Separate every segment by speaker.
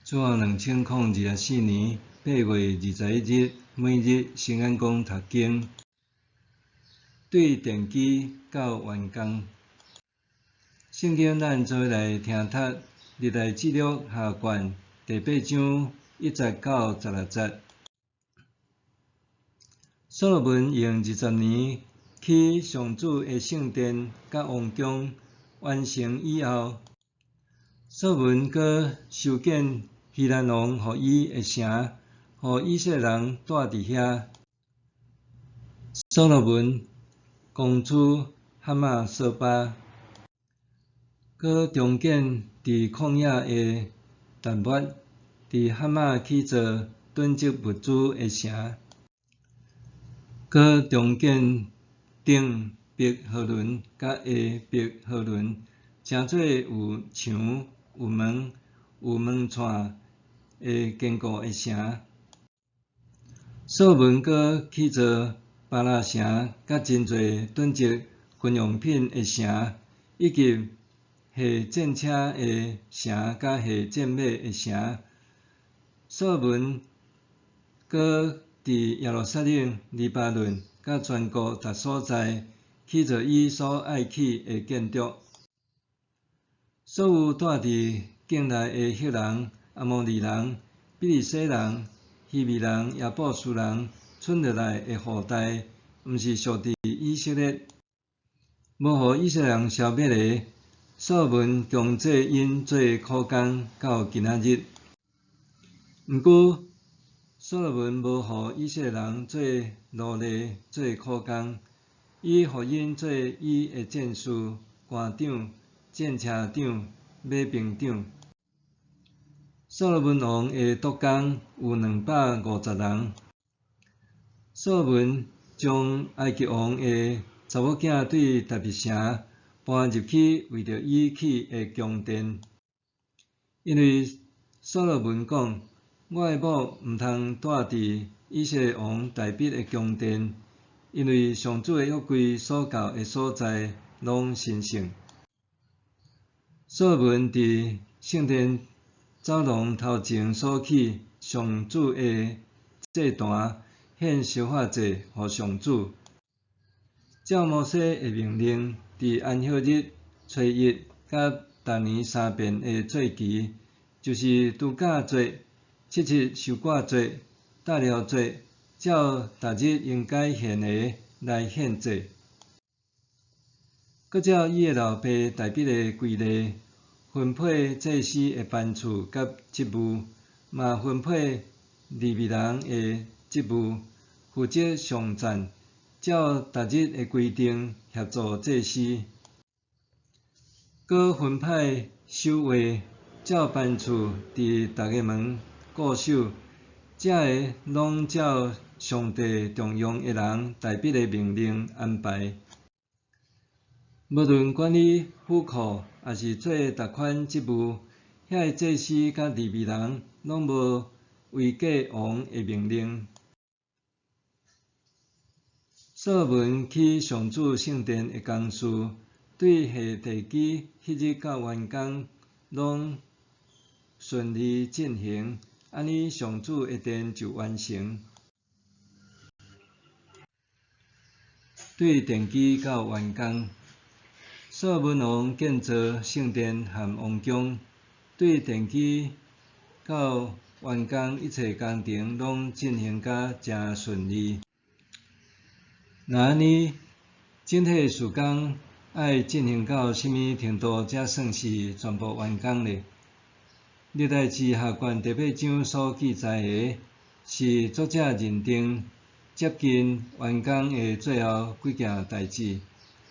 Speaker 1: 自2024年8月21日，每日圣安宫读经，对电机到完工。圣经咱做来听读，历代志录下卷第8章1节到16节。所罗门用20年起上主的圣殿甲王宫完成以后，所罗门阁修建希兰王予伊的城，予以色列人住伫遐。所罗门公主哈马索巴，阁重建伫旷野的但末，伫哈马起造囤积物资的城，阁重建顶别何伦甲下别何伦，诚做有墙、有门、有门串的坚固的城。所罗门阁起造巴拉城，甲真侪囤积军用品的城，以及下战车的城甲下战马的城。所罗门阁伫耶路撒冷、黎巴嫩甲全国逐所在起造伊所爱起的建筑。所有住伫境内的赫人、阿摩利人、比利洗人、希未人、耶布斯人剩落来的后代，毋是属伫以色列，无予以色列人消灭的。所罗门强制因做苦工到今仔日。毋过，所罗门无予以色列人做奴隶、做苦工，伊予因做伊的战士、官长、战车长、马兵长。所罗门王的督工有250人。所罗门将埃及王的查某囝对达味城搬入去为着伊起的宫殿，因为所罗门讲：我的某毋通住伫以色列王大卫的宫殿，因为上主的约柜所到的所在拢神圣。所罗门伫圣殿走廊头前所起上主的祭坛，献烧化祭予上主。照摩西的命令，伫安息日初一甲逐年3遍的节期，就是除酵节、7日收割节、大料节，照逐日应该献的来献祭。搁照伊的老爸大卫的规例，分配祭司的班次甲职务，嘛分配利未人的职务，负责上赞，照逐日的规定协助祭司。搁分派守卫，照班次伫逐个门固守，这个拢照上帝重用的人大卫的命令安排。无论管理府库，也是做逐款职务，遐个祭司甲利未人拢无违背王的命令。所罗门起上主圣殿的工事，对下地基迄日到完工，拢顺利进行，安尼上主的殿就完成。对电机到完工，所罗门王建造圣殿和王宫，对电机到完工一切工程拢进行甲诚顺利。那安尼，整体事工要进行到什么程度才算是全部完工呢？历代志下卷第8章所记载的，是作者认定接近完工的最后几件代志，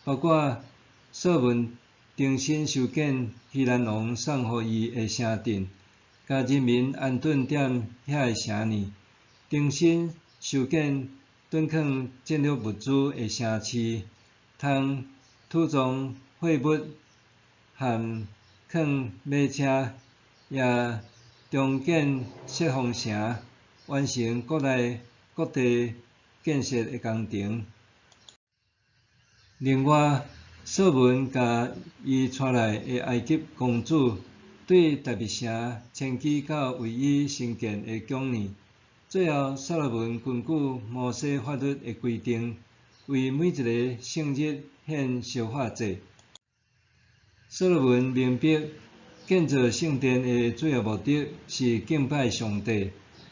Speaker 1: 包括所罗门重新修建希兰王送予伊的城镇，甲人民安顿踮遐个城呢，重新修建囤藏战略物资的城市，通储藏货物和藏马车，也重建释放城，完成国内各地建设的工程。另外，所罗门甲伊带来的埃及公主对大卫城迁居到唯一新建的宫殿。最后，所罗门根据摩西法律的规定，为每一个圣日献烧化祭。所罗门明白，建造圣殿的主要目的是敬拜上帝，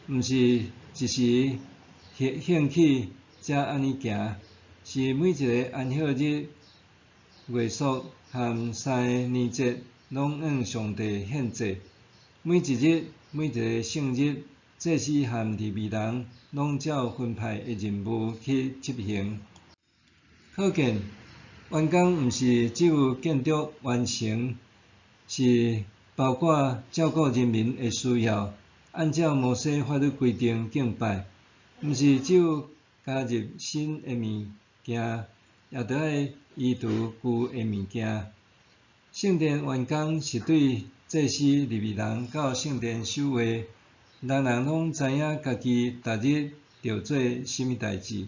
Speaker 1: 毋是一时兴起才安尼行，是每一个安息日、月朔和三个年节拢向上帝献祭。每一日、每一个圣日，祭司和利未人拢照分派的任务去执行。可见，完工毋是只有建筑完成，是包括照顾人民的需要，按照摩西法律规定敬拜，毋是只有加入新的物件，也着爱移除旧的物件。圣殿完工是对祭司、利未人到圣殿守卫，人人拢知影家己逐日着做甚物代志。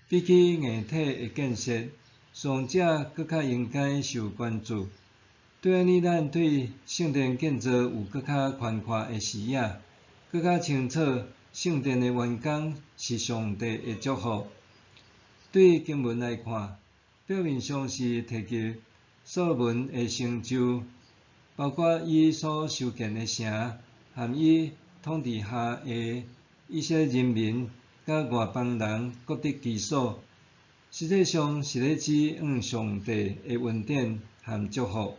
Speaker 1: 比起硬体的建设，上者搁较应该受关注。对安尼，咱对圣殿建造有搁较宽阔的视野，搁较清楚圣殿的完工是上帝的祝福。对经文来看，表面上是提及所罗门的成就，包括伊所修建的城，和伊统治下的以色列人民甲外邦人各得其所，实际上是咧指向上帝的恩典和祝福。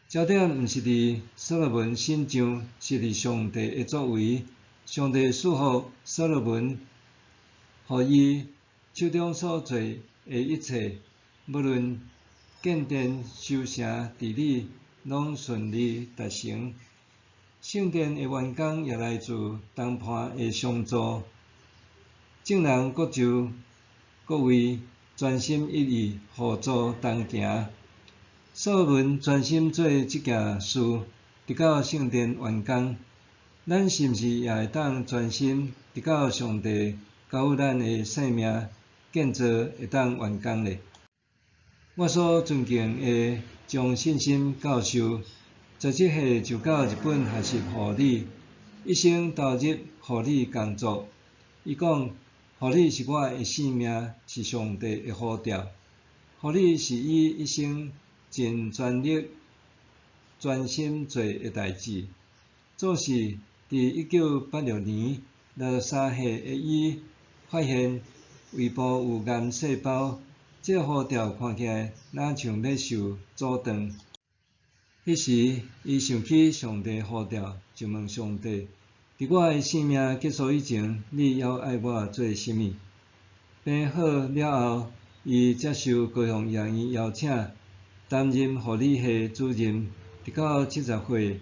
Speaker 1: 焦点毋是伫所罗门身上，是伫上帝的作为。上帝赐福所罗门，予伊手中所做的一切，无论建殿、修城、治理，拢顺利达成。圣殿的完工也来自东盘的相助，众人各就各位专心一意，互助同行。所罗门专心做即件事，直到圣殿完工。咱是毋是也会当专心，直到上帝交予咱的性命建造会当完工呢？我所尊敬的将信心教授，17岁就到日本学习护理，一生投入护理工作。伊讲，护理是我的性命，是上帝的呼召。护理是伊一生尽全力、专心做的代志。总是伫1986年，63岁的伊发现胃部有癌细胞，这个呼召看起来若像要受阻断。迄时，伊想起上帝呼召，就问上帝：伫我的生命结束以前，你要爱我做甚物？病好了后，伊接受高雄医院邀请，担任护理系主任，直到70岁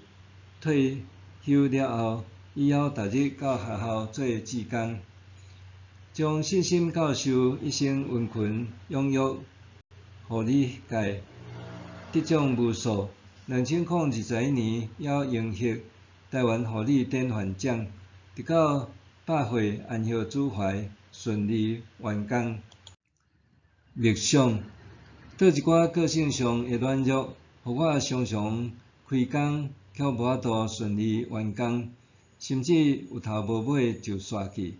Speaker 1: 退休了后，以后逐日到学校做志工。将信心教授一生温群养育护理界，得奖无数。2021年，还荣获台湾护理典范奖，直到100岁安息主怀，顺利完工。默想，倒一寡个性上的软弱，互我常常开工却无法度顺利完工，甚至有头无尾就煞去。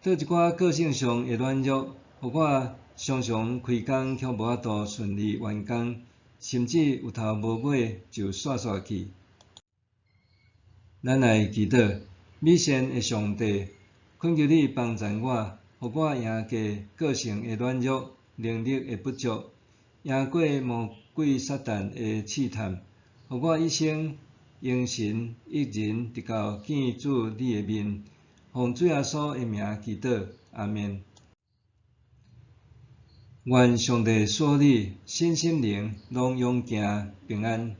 Speaker 1: 倒一寡个性上的软弱，互我常常开工却无法度顺利完工，甚至有头无尾就煞去。咱来祈祷，美善的上帝，恳求你帮助我，互我赢过个性的软弱、能力的不足，赢过魔鬼撒旦的试探，互我一生用神一人，直到见主你的面。奉主耶稣的名祈祷，阿们。愿上帝赐你身心灵拢永行平安。